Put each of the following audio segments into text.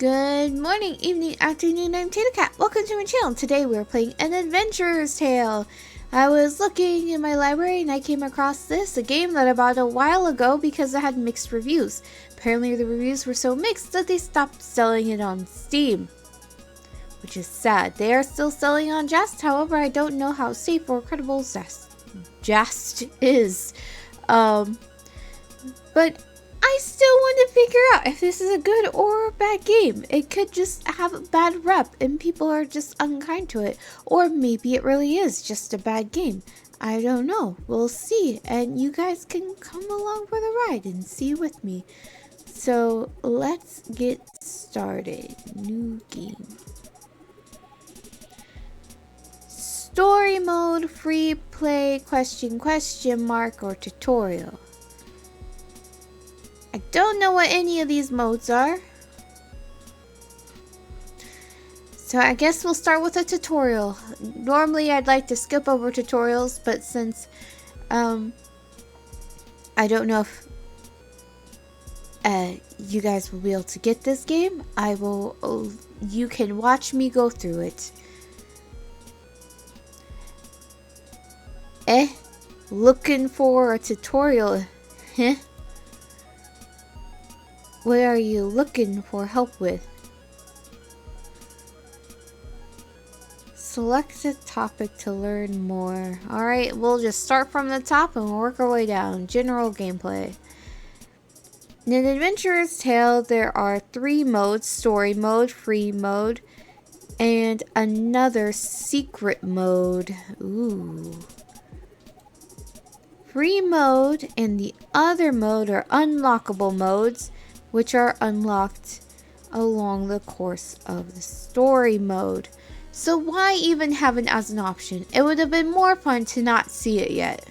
Good morning, evening, afternoon, I'm Tata Cat. Welcome to my channel. Today we're playing an adventurer's tale. I was looking in my library and I came across this, a game that I bought a while ago because it had mixed reviews. Apparently the reviews were so mixed that they stopped selling it on Steam, which is sad. They are still selling on Just, however I don't know how safe or credible Just is. But I still want to figure out if this is a good or a bad game. It could just have a bad rep and people are just unkind to it. Or maybe it really is just a bad game. I don't know. We'll see. And you guys can come along for the ride and see with me. So let's get started. New game. Story mode, free play, question mark, or tutorial. I don't know what any of these modes are. So I guess we'll start with a tutorial. Normally I'd like to skip over tutorials, but since I don't know if you guys will be able to get this game, you can watch me go through it. Looking for a tutorial, huh? What are you looking for help with? Select a topic to learn more. Alright, we'll just start from the top and work our way down. General gameplay. In an adventurer's tale, there are 3 modes: story mode, free mode, and another secret mode. Ooh. Free mode and the other mode are unlockable modes, which are unlocked along the course of the story mode. So why even have it as an option? It would have been more fun to not see it yet.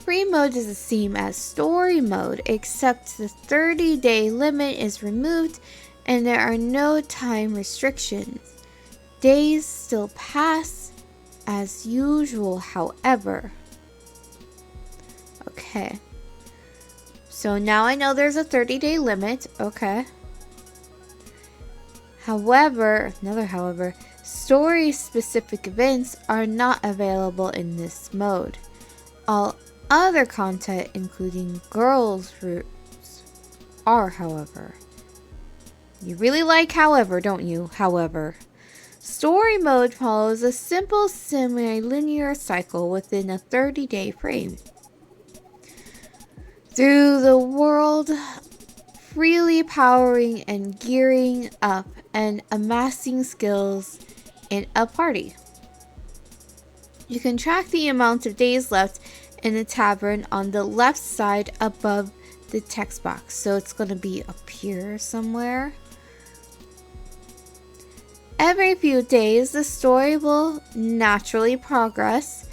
Free mode is the same as story mode, except the 30-day limit is removed and there are no time restrictions. Days still pass as usual, however. Okay. So now I know there's a 30-day limit. Okay. However, story-specific events are not available in this mode. All other content, including girls' routes, are, however. You really like however, don't you? However. Story mode follows a simple semi-linear cycle within a 30-day frame. Through the world, freely powering and gearing up and amassing skills in a party. You can track the amount of days left in the tavern on the left side above the text box. So it's going to be up here somewhere. Every few days, the story will naturally progress.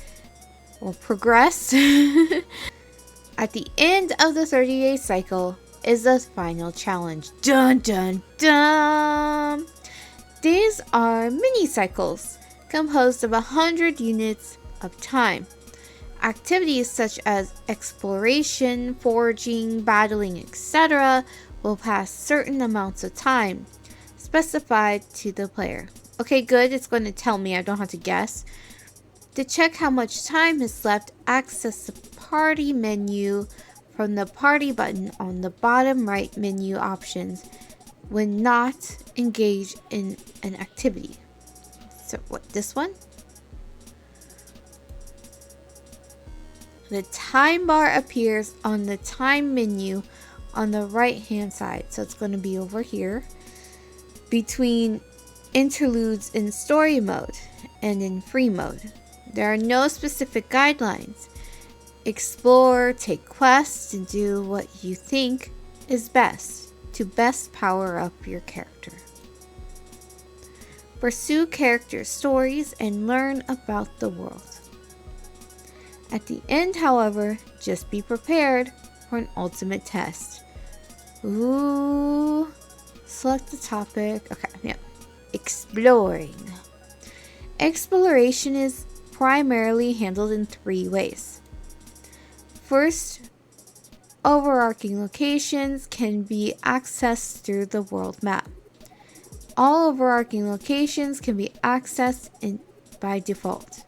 At the end of the 30-day cycle is the final challenge. Dun dun dun! These are mini cycles composed of 100 units of time. Activities such as exploration, foraging, battling, etc. will pass certain amounts of time specified to the player. Okay, good. It's going to tell me. I don't have to guess. To check how much time is left, access the party menu from the party button on the bottom right menu options when not engaged in an activity. So what, this one? The time bar appears on the time menu on the right hand side. So it's going to be over here between interludes in story mode and in free mode. There are no specific guidelines. Explore, take quests, and do what you think is best to best power up your character. Pursue character stories and learn about the world. At the end, however, just be prepared for an ultimate test. Ooh. Select the topic. Okay, yeah. Exploring. Exploration is primarily handled in 3 ways. First, overarching locations can be accessed through the world map. All overarching locations can be accessed by default.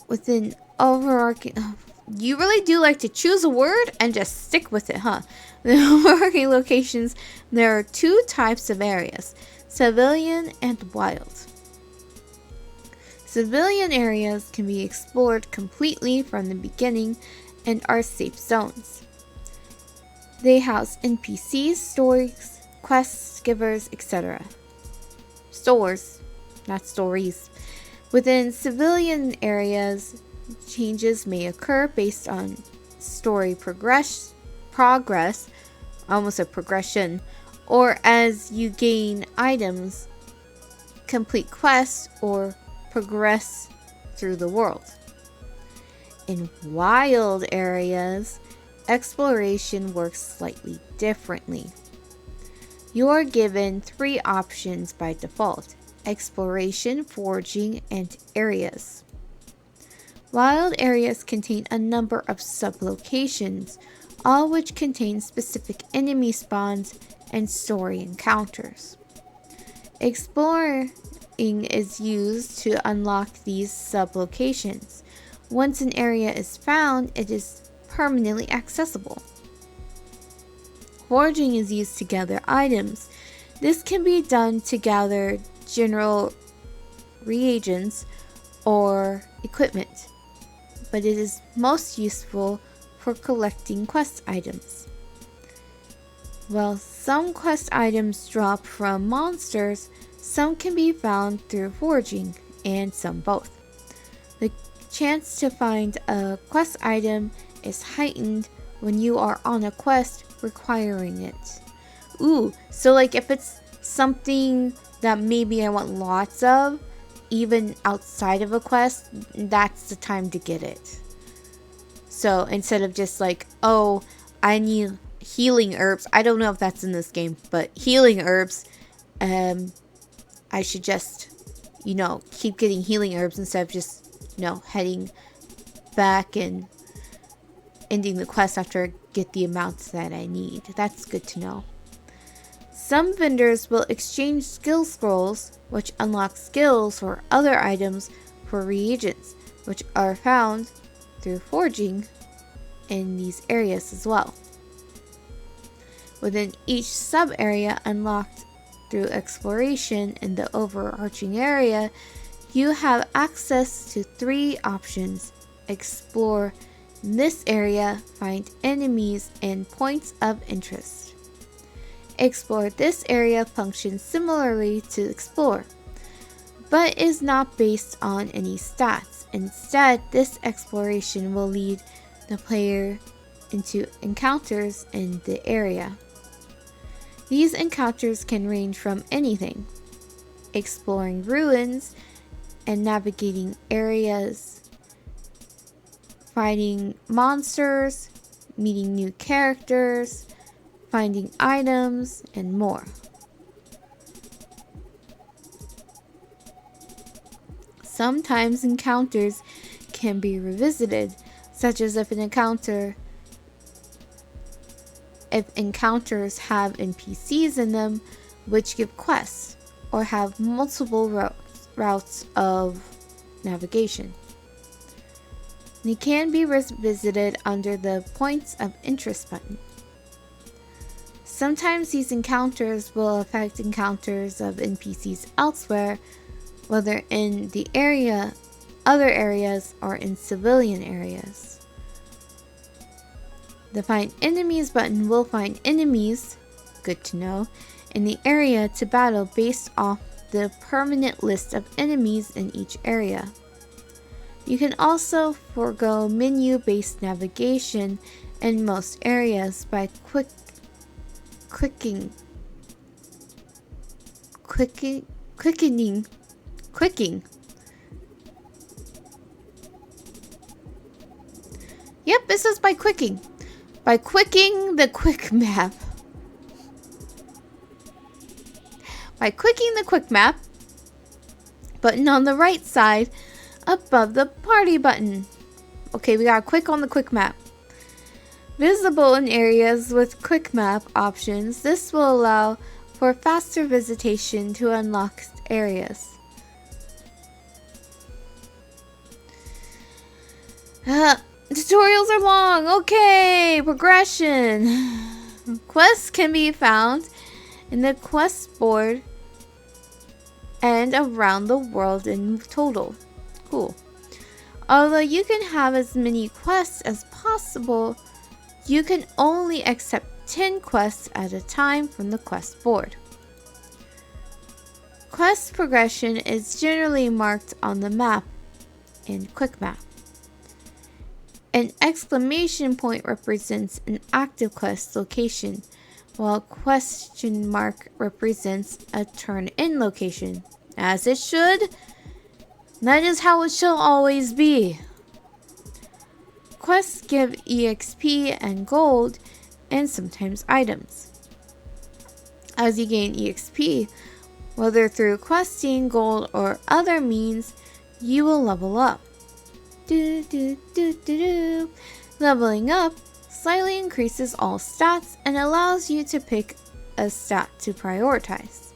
Within overarching... You really do like to choose a word and just stick with it, huh? The overarching locations, there are two types of areas, civilian and wild. Civilian areas can be explored completely from the beginning and are safe zones. They house NPCs, stories, quests, givers, etc. Stores, not stories. Within civilian areas, changes may occur based on story progress, almost a progression, or as you gain items, complete quests, or progress through the world. In wild areas, exploration works slightly differently. You are given 3 options by default: exploration, foraging, and areas. Wild areas contain a number of sublocations, all which contain specific enemy spawns and story encounters. Exploring is used to unlock these sublocations. Once an area is found, it is permanently accessible. Foraging is used to gather items. This can be done to gather general reagents or equipment, but it is most useful for collecting quest items. While some quest items drop from monsters, some can be found through foraging, and some both. The chance to find a quest item is heightened when you are on a quest requiring it. Ooh, so like if it's something that maybe I want lots of, even outside of a quest, that's the time to get it. So instead of just like, oh, I need healing herbs. I don't know if that's in this game, but healing herbs, I should just, keep getting healing herbs instead of just, heading back and ending the quest after I get the amounts that I need. That's good to know. Some vendors will exchange skill scrolls, which unlock skills or other items, for reagents, which are found through foraging in these areas as well. Within each sub-area unlocked through exploration in the overarching area, you have access to 3 options: explore this area, find enemies, and points of interest. Explore this area functions similarly to explore, but is not based on any stats. Instead, this exploration will lead the player into encounters in the area. These encounters can range from anything: exploring ruins and navigating areas, fighting monsters, meeting new characters, finding items, and more. Sometimes encounters can be revisited, such as if encounters have NPCs in them which give quests or have multiple routes of navigation. They can be revisited under the Points of Interest button. Sometimes these encounters will affect encounters of NPCs elsewhere, whether in the area, other areas, or in civilian areas. The Find Enemies button will find enemies, good to know, in the area to battle based off the permanent list of enemies in each area. You can also forego menu-based navigation in most areas by quickening. Yep, this is by quicking. By quicking the quick map. By clicking the quick map button on the right side above the party button. Okay, we gotta click on the quick map. Visible in areas with quick map options, this will allow for faster visitation to unlocked areas. Tutorials are long. Okay, progression. Quests can be found in the quest board and around the world in total. Cool. Although you can have as many quests as possible, you can only accept 10 quests at a time from the quest board. Quest progression is generally marked on the map in Quick Map. An exclamation point represents an active quest location, while question mark represents a turn-in location. As it should. That is how it shall always be. Quests give EXP and gold, and sometimes items. As you gain EXP, whether through questing, gold, or other means, you will level up. Leveling up slightly increases all stats and allows you to pick a stat to prioritize.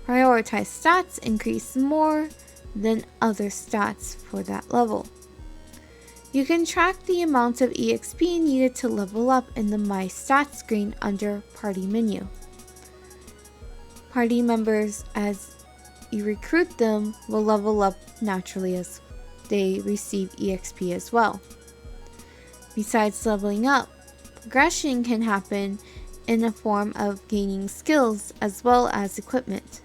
Prioritized stats increase more than other stats for that level. You can track the amount of EXP needed to level up in the My Stats screen under Party menu. Party members, as you recruit them, will level up naturally as they receive EXP as well. Besides leveling up, progression can happen in the form of gaining skills as well as equipment.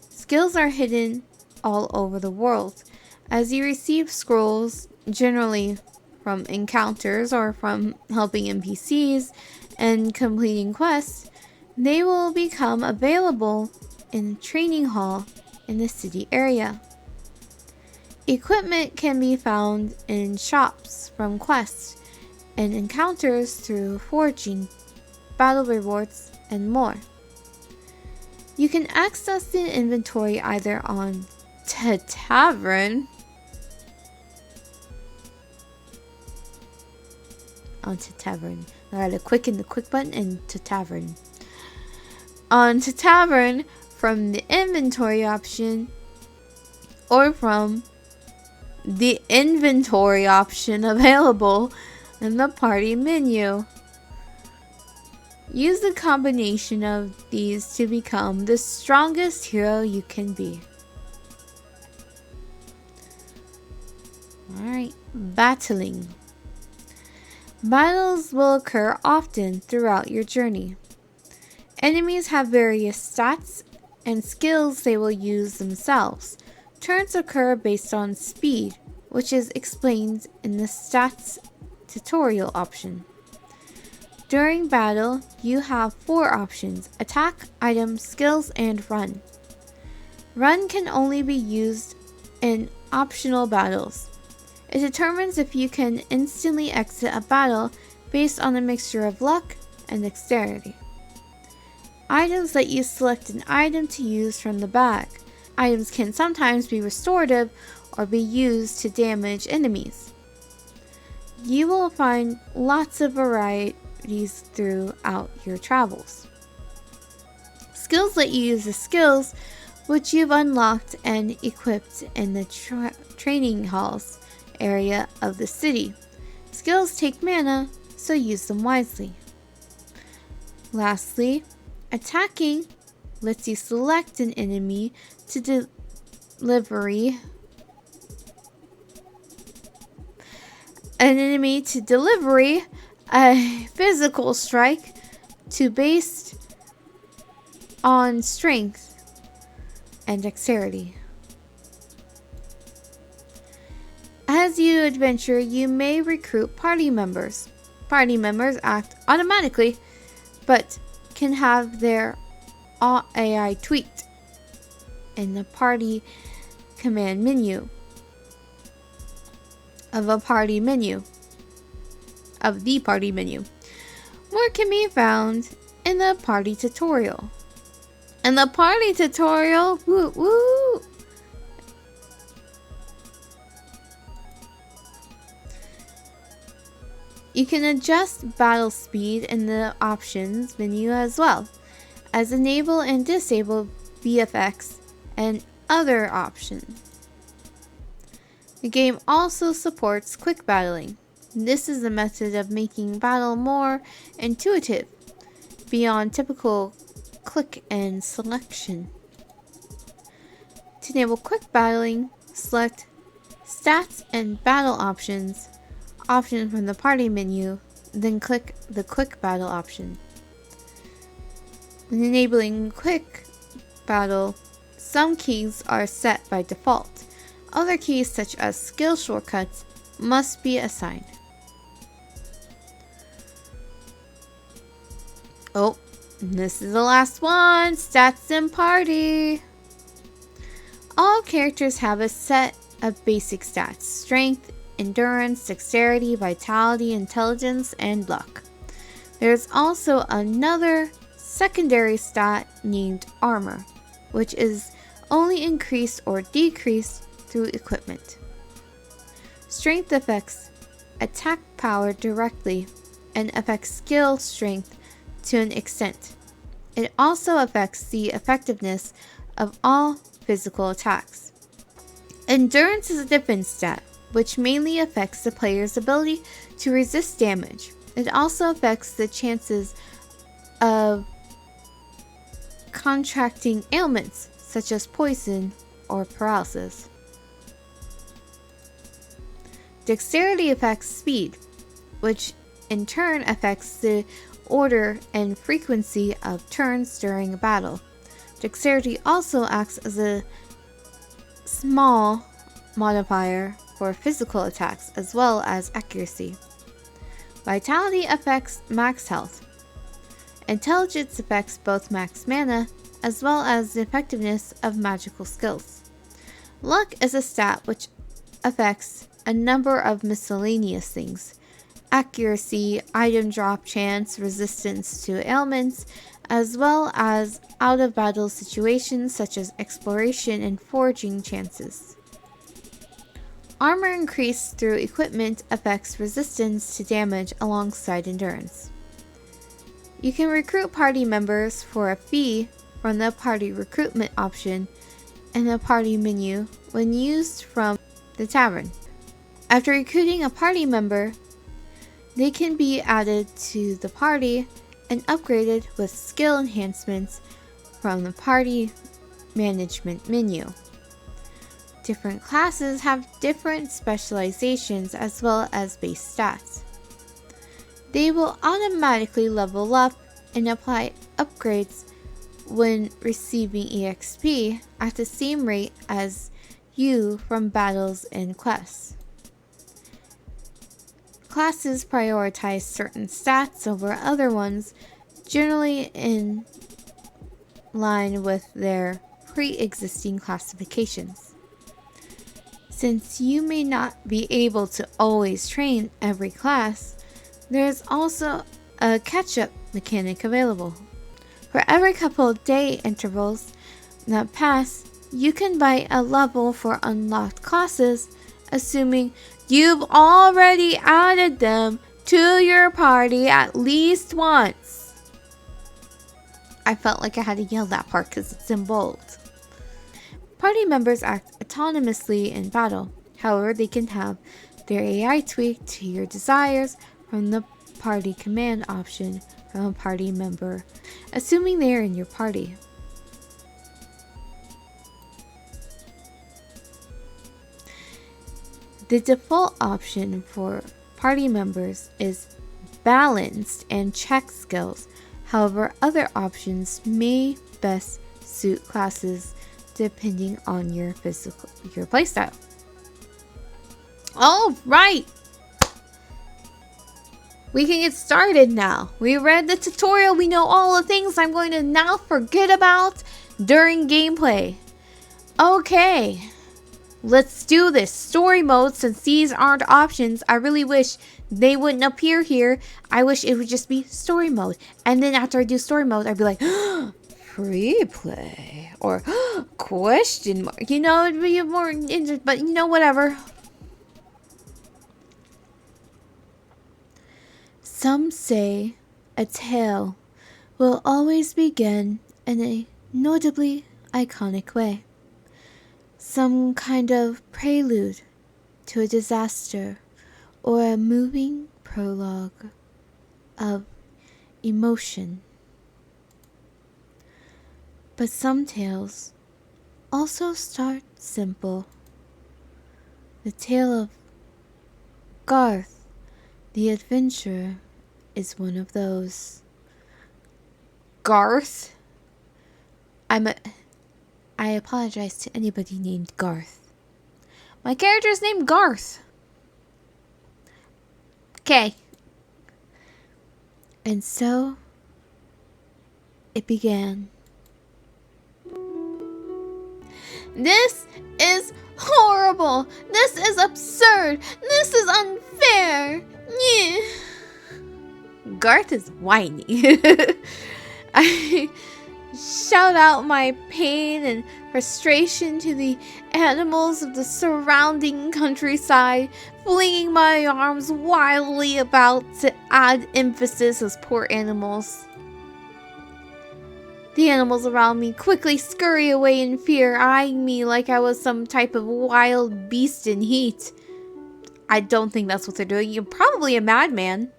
Skills are hidden all over the world. As you receive scrolls, generally from encounters or from helping NPCs and completing quests, they will become available in the training hall in the city area. Equipment can be found in shops from quests and encounters through foraging, battle rewards, and more. You can access the inventory either on Tavern. Onto Tavern. Alright, quicken the quick button and to Tavern. Onto Tavern from the inventory option or from the inventory option available in the party menu. Use the combination of these to become the strongest hero you can be. Alright, battling. Battles will occur often throughout your journey. Enemies have various stats and skills they will use themselves. Turns occur based on speed, which is explained in the stats tutorial option. During battle, you have 4 options: attack, item, skills, and run. Run can only be used in optional battles. It determines if you can instantly exit a battle based on a mixture of luck and dexterity. Items let you select an item to use from the bag. Items can sometimes be restorative or be used to damage enemies. You will find lots of varieties throughout your travels. Skills let you use the skills which you've unlocked and equipped in the training halls area of the city. Skills take mana, so use them wisely. Lastly, attacking lets you select an enemy to deliver a physical strike to based on strength and dexterity. As you adventure, you may recruit party members. Party members act automatically, but can have their AI tweaked in the party command menu of the party menu. More can be found in the party tutorial. In the party tutorial, woo woo, You can adjust battle speed in the options menu as well as enable and disable VFX and other options. The game also supports quick battling. This is a method of making battle more intuitive beyond typical click and selection. To enable quick battling, select Stats and Battle option from the party menu, then click the Quick Battle option. When enabling Quick Battle, some keys are set by default. Other keys, such as skill shortcuts, must be assigned. Oh, this is the last one. Stats and Party. All characters have a set of basic stats: strength, endurance, dexterity, vitality, intelligence, and luck. There's also another secondary stat named armor, which is only increased or decreased through equipment. Strength affects attack power directly and affects skill strength to an extent. It also affects the effectiveness of all physical attacks. Endurance is a different stat, which mainly affects the player's ability to resist damage. It also affects the chances of contracting ailments such as poison or paralysis. Dexterity affects speed, which in turn affects the order and frequency of turns during a battle. Dexterity also acts as a small modifier for physical attacks as well as accuracy. Vitality affects max health. Intelligence affects both max mana as well as the effectiveness of magical skills. Luck is a stat which affects a number of miscellaneous things: accuracy, item drop chance, resistance to ailments, as well as out-of-battle situations such as exploration and foraging chances. Armor increased through equipment affects resistance to damage alongside endurance. You can recruit party members for a fee from the party recruitment option in the party menu when used from the tavern. After recruiting a party member, they can be added to the party and upgraded with skill enhancements from the party management menu. Different classes have different specializations as well as base stats. They will automatically level up and apply upgrades when receiving EXP at the same rate as you from battles and quests. Classes prioritize certain stats over other ones, generally in line with their pre-existing classifications. Since you may not be able to always train every class, there is also a catch-up mechanic available. For every couple of day intervals that pass, you can buy a level for unlocked classes, assuming you've already added them to your party at least once. I felt like I had to yell that part because it's in bold. Party members act autonomously in battle. However, they can have their AI tweaked to your desires from the party command option from a party member, assuming they are in your party. The default option for party members is balanced and check skills. However, other options may best suit classes depending on your playstyle. All right, we can get started now. We read the tutorial. We know all the things I'm going to now forget about during gameplay. Okay. Let's do this. Story mode, since these aren't options, I really wish they wouldn't appear here. I wish it would just be story mode. And then after I do story mode, I'd be like, free play. Or question mark. You know, it'd be more interesting, but you know, whatever. Some say a tale will always begin in a notably iconic way. Some kind of prelude to a disaster or a moving prologue of emotion. But some tales also start simple. The tale of Garth, the adventurer, is one of those. Garth? I apologize to anybody named Garth. My character is named Garth. Okay. And so it began. This is horrible. This is absurd. This is unfair. Yeah. Garth is whiny. I shout out my pain and frustration to the animals of the surrounding countryside, flinging my arms wildly about to add emphasis as poor animals. The animals around me quickly scurry away in fear, eyeing me like I was some type of wild beast in heat. I don't think that's what they're doing. You're probably a madman.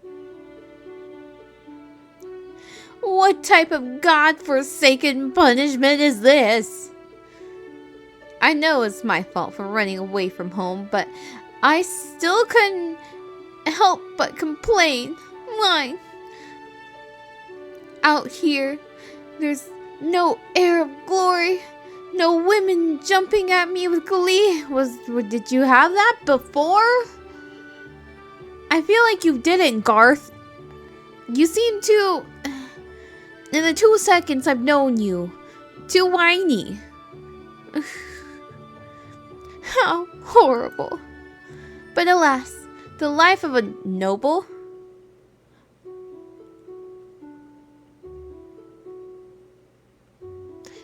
What type of godforsaken punishment is this? I know it's my fault for running away from home, but I still couldn't help but complain. Why? Out here, there's no air of glory, no women jumping at me with glee. Did you have that before? I feel like you didn't, Garth. You seem too... In the 2 seconds I've known you, too whiny. How horrible. But alas, the life of a noble...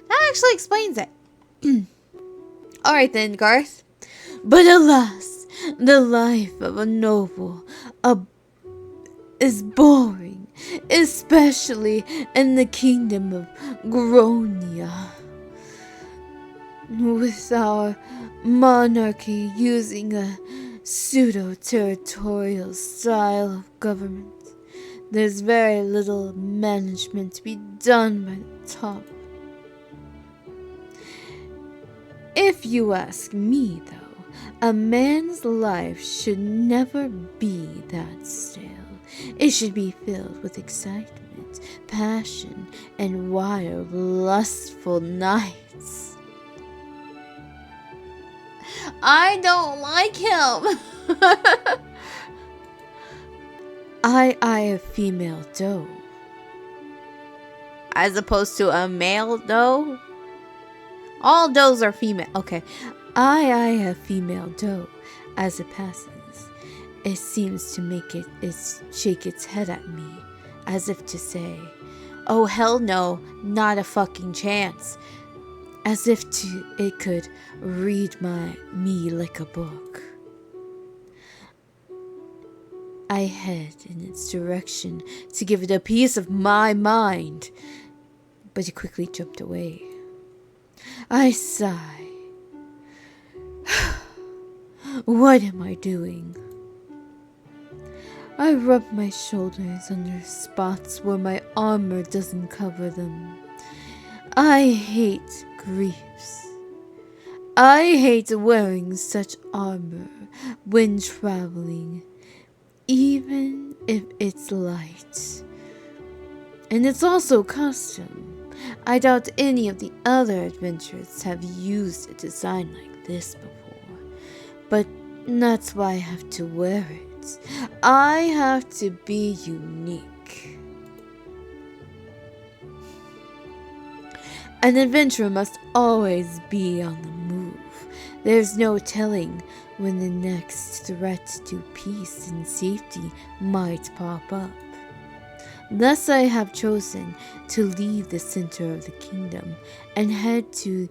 That actually explains it. Alright then, Garth. But alas, the life of a noble is boring, especially in the kingdom of Gronia. With our monarchy using a pseudo-territorial style of government, there's very little management to be done by the top. If you ask me, though, a man's life should never be that stale. It should be filled with excitement, passion, and wild, lustful nights. I don't like him. I a female doe. As opposed to a male doe? All does are female. Okay. I a female doe. As it passes, it seems to make it shake its head at me, as if to say, oh hell no, not a fucking chance. As if it could read me like a book. I head in its direction to give it a piece of my mind, but it quickly jumped away. I sigh. What am I doing? I rub my shoulders under spots where my armor doesn't cover them. I hate griefs. I hate wearing such armor when traveling, even if it's light. And it's also custom. I doubt any of the other adventurers have used a design like this before. But that's why I have to wear it. I have to be unique. An adventurer must always be on the move. There's no telling when the next threat to peace and safety might pop up. Thus I have chosen to leave the center of the kingdom and head to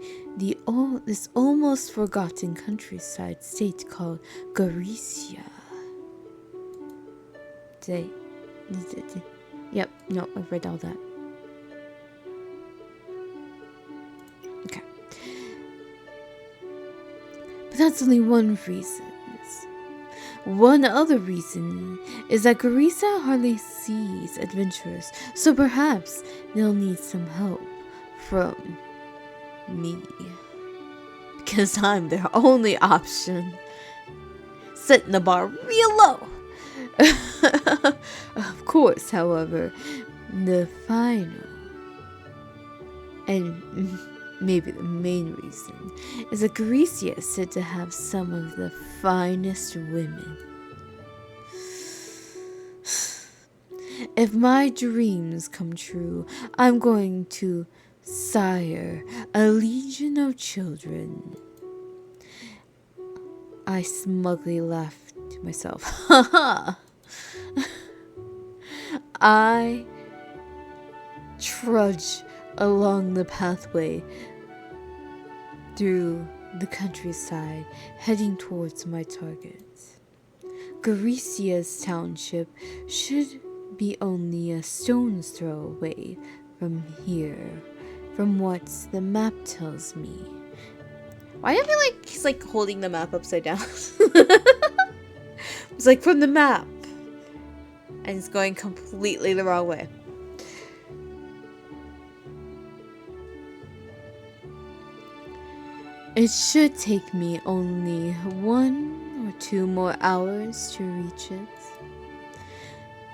this almost forgotten countryside state called Garicia. Yep, no, I've read all that. Okay. But that's only one reason. One other reason is that Garissa hardly sees adventurers, so perhaps they'll need some help from me. Because I'm their only option. Setting the bar real low. Of course, however, the final and maybe the main reason is that Garissa is said to have some of the finest women. If my dreams come true, I'm going to sire a legion of children. I smugly laughed to myself. Ha I trudge along the pathway through the countryside, heading towards my target. Garissa's township should be only a stone's throw away from here, from what the map tells me. Why do I feel like he's like holding the map upside down? It's like from the map. And it's going completely the wrong way. It should take me only 1 or 2 more hours to reach it.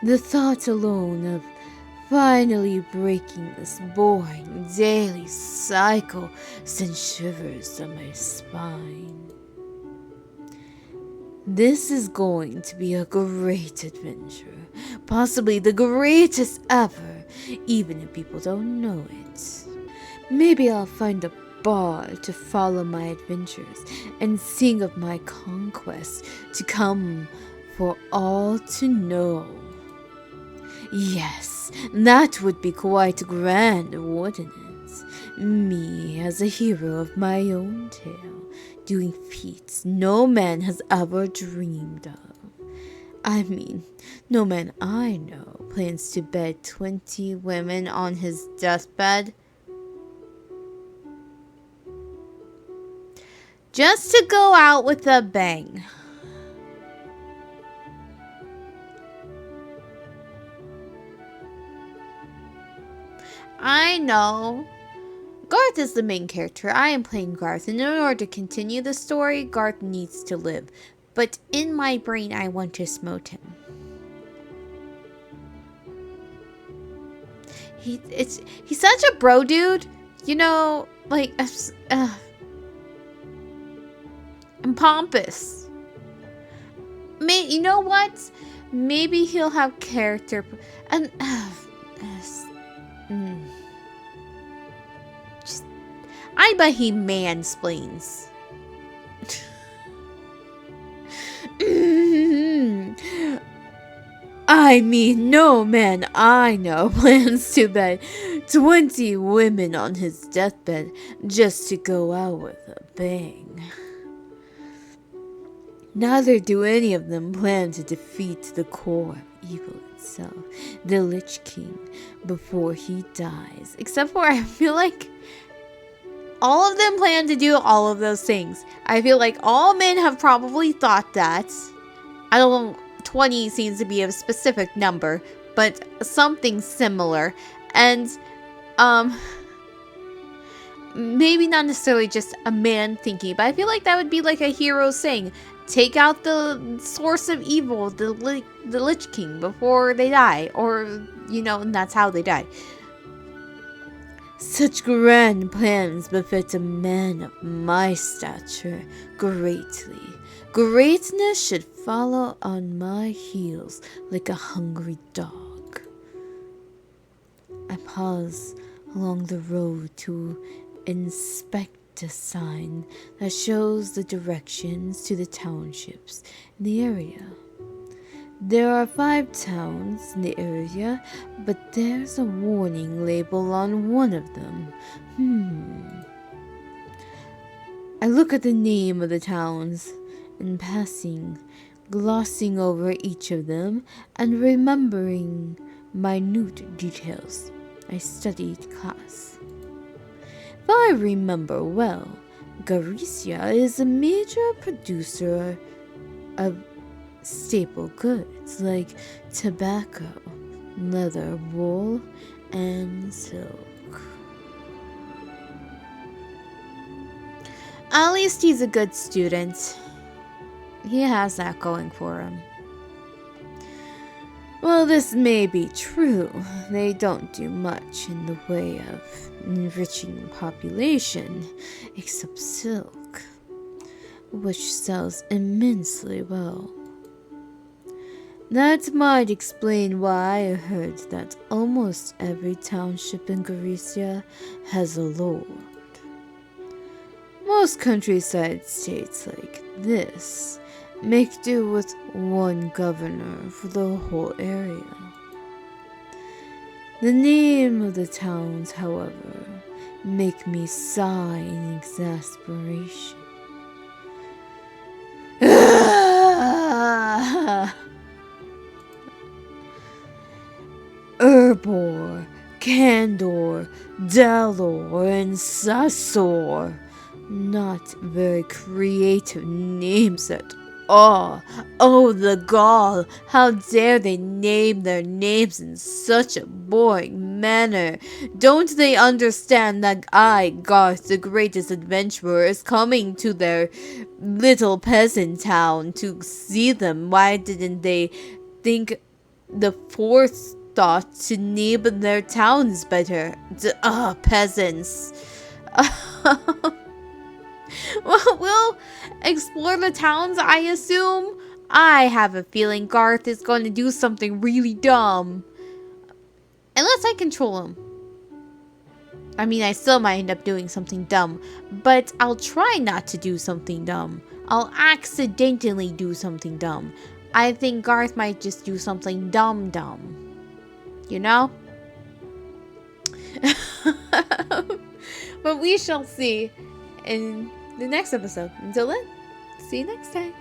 The thought alone of finally breaking this boring daily cycle sends shivers down my spine. This is going to be a great adventure, possibly the greatest ever, even if people don't know it. Maybe I'll find a bard to follow my adventures and sing of my conquests to come for all to know. Yes, that would be quite grand, wouldn't it? Me as a hero of my own tale, doing feats no man has ever dreamed of. I mean, no man I know plans to bed 20 women on his deathbed. Just to go out with a bang. I know. Garth is the main character. I am playing Garth, and in order to continue the story, Garth needs to live. But in my brain, I want to smote him. He's such a bro dude, you know, like and pompous. You know what? Maybe he'll have character and I bet he mansplains. I mean, no man I know plans to bed 20 women on his deathbed just to go out with a bang. Neither do any of them plan to defeat the core of evil itself, the Lich King, before he dies. Except for, I feel like all of them plan to do all of those things. I feel like all men have probably thought that. I don't know, 20 seems to be a specific number, but something similar. And, maybe not necessarily just a man thinking, but I feel like that would be like a hero saying, take out the source of evil, the Lich King, before they die. Or, you know, and that's how they die. Such grand plans befit a man of my stature greatly. Greatness should follow on my heels like a hungry dog. I pause along the road to inspect a sign that shows the directions to the townships in the area. There are 5 towns in the area, but there's a warning label on one of them. I look at the name of the towns, in passing, glossing over each of them and remembering minute details. I studied class. If I remember well, Galicia is a major producer of staple goods like tobacco, leather, wool, and silk. At least he's a good student. He has that going for him. Well, this may be true. They don't do much in the way of enriching the population, except silk, which sells immensely well. That might explain why I heard that almost every township in Galicia has a lord. Most countryside states like this make do with one governor for the whole area. The name of the towns, however, make me sigh in exasperation. Erbor, Candor, Delor, and Sassor. Not very creative names at all. Oh, the gall! How dare they name their names in such a boring manner? Don't they understand that I, Garth, the greatest adventurer, is coming to their little peasant town to see them? Why didn't they think the forethought to name their towns better? Peasants. Well, we'll explore the towns, I assume. I have a feeling Garth is going to do something really dumb. Unless I control him. I mean, I still might end up doing something dumb, but I'll try not to do something dumb. I'll accidentally do something dumb. I think Garth might just do something dumb. You know? But we shall see in the next episode. Until then, see you next time.